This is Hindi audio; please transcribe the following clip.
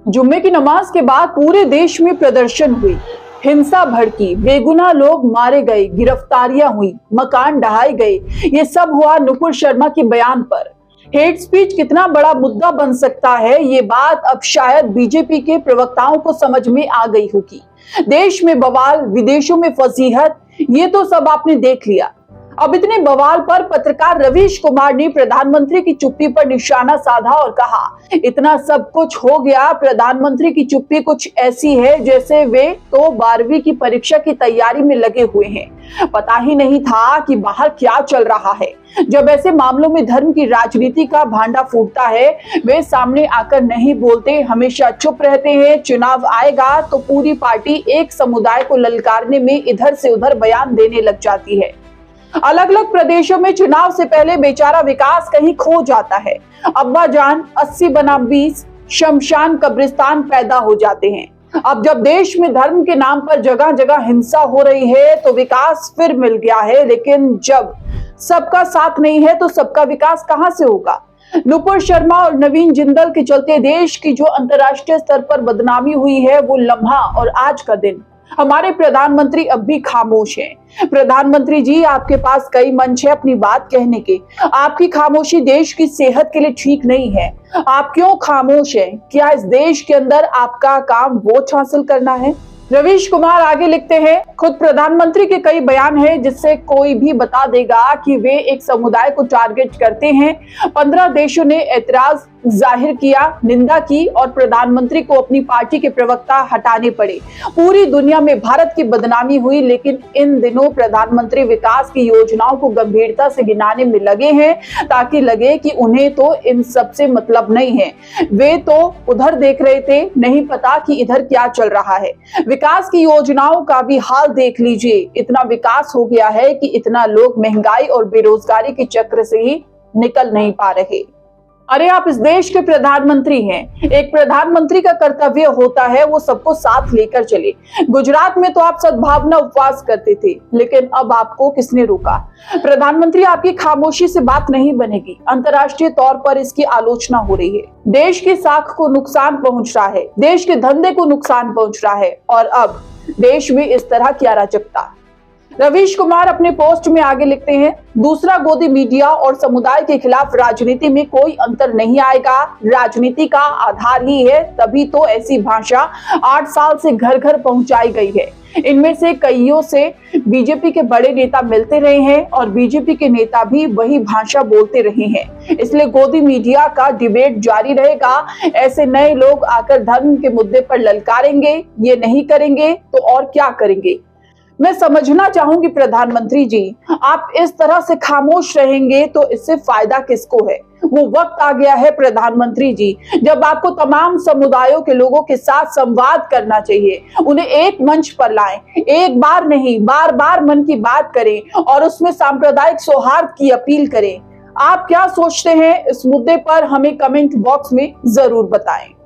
जुम्मे की नमाज के बाद पूरे देश में प्रदर्शन हुई, हिंसा भड़की, बेगुनाह लोग मारे गए, गिरफ्तारियां हुई, मकान ढहाए गए। ये सब हुआ नुपुर शर्मा के बयान पर। हेट स्पीच कितना बड़ा मुद्दा बन सकता है, ये बात अब शायद बीजेपी के प्रवक्ताओं को समझ में आ गई होगी। देश में बवाल, विदेशों में फजीहत, ये तो सब आपने देख लिया। अब इतने बवाल पर पत्रकार रवीश कुमार ने प्रधानमंत्री की चुप्पी पर निशाना साधा और कहा, इतना सब कुछ हो गया, प्रधानमंत्री की चुप्पी कुछ ऐसी है जैसे वे तो 12वीं की परीक्षा की तैयारी में लगे हुए हैं। पता ही नहीं था कि बाहर क्या चल रहा है। जब ऐसे मामलों में धर्म की राजनीति का भांडा फूटता है, वे सामने आकर नहीं बोलते, हमेशा चुप रहते हैं। चुनाव आएगा तो पूरी पार्टी एक समुदाय को ललकारने में इधर से उधर बयान देने लग जाती है। अलग अलग प्रदेशों में चुनाव से पहले बेचारा विकास कहीं खो जाता है। अब्बा जान 80 बनाम 20 शमशान कब्रिस्तान पैदा हो जाते हैं। अब जब देश में धर्म के नाम पर जगह जगह हिंसा हो रही है तो विकास फिर मिल गया है। लेकिन जब सबका साथ नहीं है तो सबका विकास कहां से होगा। नुपुर शर्मा और नवीन जिंदल के चलते देश की जो अंतर्राष्ट्रीय स्तर पर बदनामी हुई है, वो लम्हा और आज का दिन। हमारे प्रधानमंत्री अब भी खामोश हैं। प्रधानमंत्री जी, आपके पास कई मंच है अपनी बात कहने के। आपकी खामोशी देश की सेहत के लिए ठीक नहीं है। आप क्यों खामोश हैं? क्या इस देश के अंदर आपका काम वोट हासिल करना है? रवीश कुमार आगे लिखते हैं, खुद प्रधानमंत्री के कई बयान हैं जिससे कोई भी बता देगा कि वे एक समुदाय को टारगेट करते हैं। 15 देशों ने ऐतराज जाहिर किया, निंदा की और प्रधानमंत्री को अपनी पार्टी के प्रवक्ता हटाने पड़े। पूरी दुनिया में भारत की बदनामी हुई, लेकिन इन दिनों प्रधानमंत्री विकास की योजनाओं को गंभीरता से गिनाने में लगे हैं ताकि लगे कि उन्हें तो इन सब से मतलब नहीं है। वे तो उधर देख रहे थे, नहीं पता कि इधर क्या चल रहा है। विकास की योजनाओं का भी हाल देख लीजिए। इतना विकास हो गया है कि इतना लोग महंगाई और बेरोजगारी के चक्र से ही निकल नहीं पा रहे। अरे आप इस देश के प्रधानमंत्री हैं। एक प्रधानमंत्री का कर्तव्य होता है वो सबको साथ लेकर चले। गुजरात में तो आप सद्भावना उपवास करते थे, लेकिन अब आपको किसने रोका? प्रधानमंत्री, आपकी खामोशी से बात नहीं बनेगी। अंतर्राष्ट्रीय तौर पर इसकी आलोचना हो रही है। देश की साख को नुकसान पहुंच रहा है, देश के धंधे को नुकसान पहुंच रहा है, और अब देश में इस तरह की अराजकता। रवीश कुमार अपने पोस्ट में आगे लिखते हैं, दूसरा गोदी मीडिया और समुदाय के खिलाफ राजनीति में कोई अंतर नहीं आएगा। राजनीति का आधार ही है, तभी तो ऐसी भाषा 8 साल से घर घर पहुंचाई गई है। इनमें से कईयों से बीजेपी के बड़े नेता मिलते रहे हैं और बीजेपी के नेता भी वही भाषा बोलते रहे हैं। इसलिए गोदी मीडिया का डिबेट जारी रहेगा। ऐसे नए लोग आकर धर्म के मुद्दे पर ललकारेंगे। ये नहीं करेंगे तो और क्या करेंगे? मैं समझना चाहूंगी प्रधानमंत्री जी, आप इस तरह से खामोश रहेंगे तो इससे फायदा किसको है? वो वक्त आ गया है प्रधानमंत्री जी, जब आपको तमाम समुदायों के लोगों के साथ संवाद करना चाहिए। उन्हें एक मंच पर लाएं, एक बार नहीं बार बार मन की बात करें और उसमें सांप्रदायिक सौहार्द की अपील करें। आप क्या सोचते हैं इस मुद्दे पर? हमें कमेंट बॉक्स में जरूर बताएं।